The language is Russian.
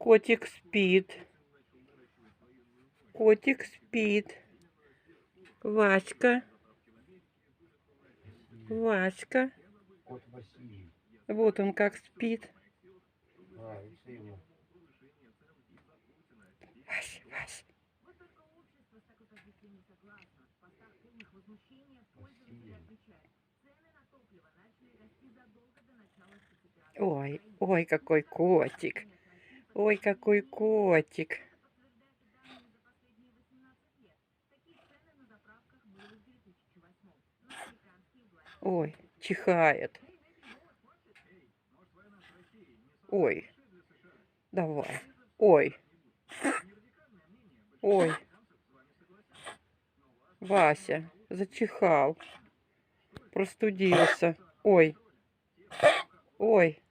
Котик спит. Котик спит. Васька. Васька. Кот Василий. Вот он как спит. Нравится ему. Вася, Вася. Ой, ой, какой котик. Ой, какой котик. Ой, чихает. Ой, давай. Ой. Ой. Вася зачихал. Простудился. Ой. Ой.